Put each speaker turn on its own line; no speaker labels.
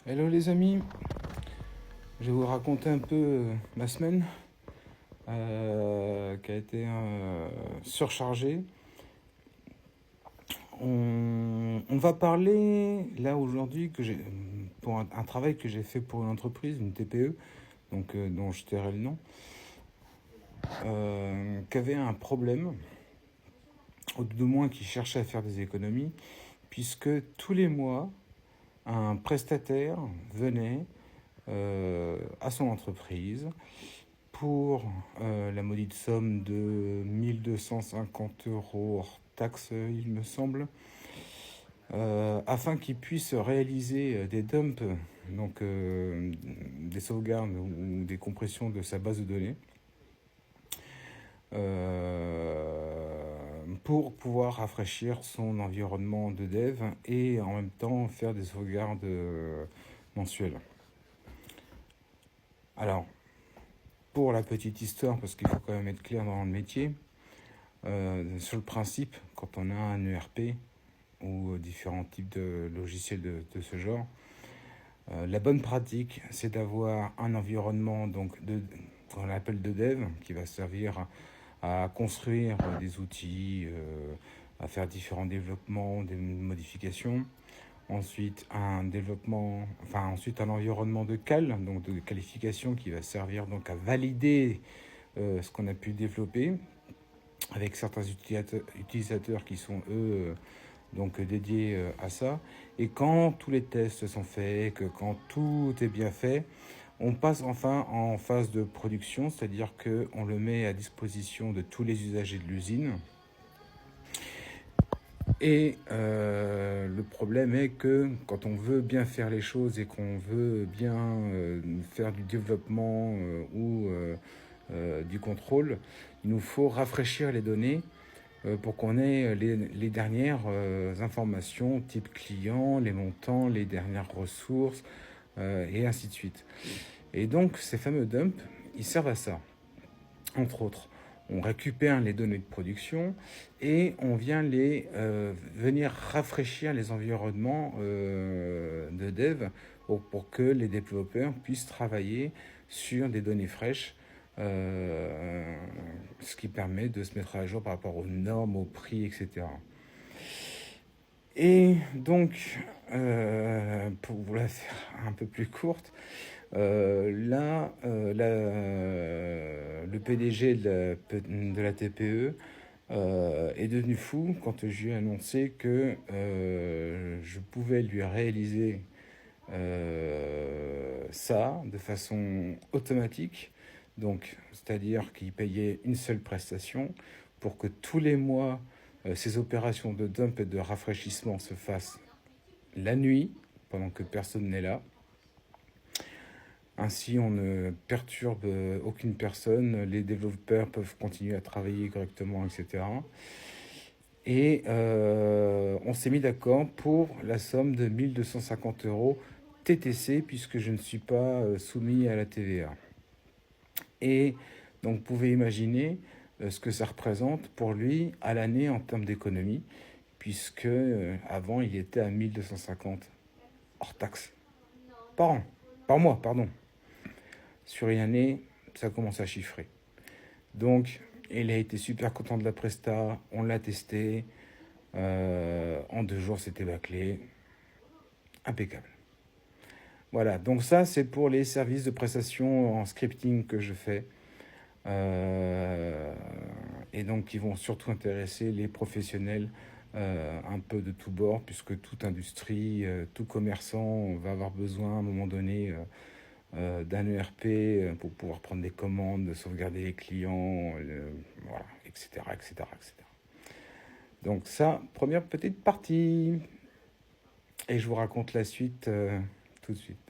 Hello les amis, je vais vous raconter un peu ma semaine qui a été surchargée. On va parler là aujourd'hui pour un travail que j'ai fait pour une entreprise, une TPE, donc dont je tairai le nom, qui avait un problème, ou du moins qui cherchait à faire des économies, puisque tous les mois, un prestataire venait à son entreprise pour la maudite somme de 1 250 € hors taxe, il me semble, afin qu'il puisse réaliser des dumps, donc des sauvegardes ou des compressions de sa base de données, pour pouvoir rafraîchir son environnement de dev et en même temps faire des sauvegardes mensuelles. Alors, pour la petite histoire, parce qu'il faut quand même être clair dans le métier, sur le principe, quand on a un ERP ou différents types de logiciels de ce genre, la bonne pratique, c'est d'avoir un environnement qu'on appelle de dev, qui va servir à construire des outils, à faire différents développements, des modifications. Ensuite, ensuite un environnement de cal, donc de qualification, qui va servir donc à valider ce qu'on a pu développer, avec certains utilisateurs qui sont eux donc dédiés à ça. Et quand tous les tests sont faits, que quand tout est bien fait, on passe enfin en phase de production, c'est-à-dire qu'on le met à disposition de tous les usagers de l'usine. Et le problème est que quand on veut bien faire les choses et qu'on veut bien faire du développement ou du contrôle, il nous faut rafraîchir les données pour qu'on ait les dernières informations, type client, les montants, les dernières ressources, et ainsi de suite. Et donc, ces fameux dumps, ils servent à ça, entre autres. On récupère les données de production et on vient venir rafraîchir les environnements de dev pour que les développeurs puissent travailler sur des données fraîches, ce qui permet de se mettre à jour par rapport aux normes, aux prix, etc. Et donc, pour vous la faire un peu plus courte, le PDG de la TPE est devenu fou quand je lui ai annoncé que je pouvais lui réaliser ça de façon automatique. Donc, c'est-à-dire qu'il payait une seule prestation pour que tous les mois, ces opérations de dump et de rafraîchissement se fassent la nuit, pendant que personne n'est là. Ainsi, on ne perturbe aucune personne, les développeurs peuvent continuer à travailler correctement, etc. Et on s'est mis d'accord pour la somme de 1 250 € TTC, puisque je ne suis pas soumis à la TVA. Et donc, vous pouvez imaginer ce que ça représente pour lui à l'année en termes d'économie, puisque avant, il était à 1 250 hors taxe par an, par mois, pardon. Sur une année, ça commence à chiffrer. Donc, il a été super content de la presta, on l'a testé. En 2 jours, c'était bâclé. Impeccable. Voilà, donc ça, c'est pour les services de prestation en scripting que je fais. Et donc, qui vont surtout intéresser les professionnels un peu de tous bords, puisque toute industrie, tout commerçant va avoir besoin à un moment donné d'un ERP pour pouvoir prendre des commandes, sauvegarder les clients, voilà, etc., etc., etc. Donc ça, première petite partie. Et je vous raconte la suite tout de suite.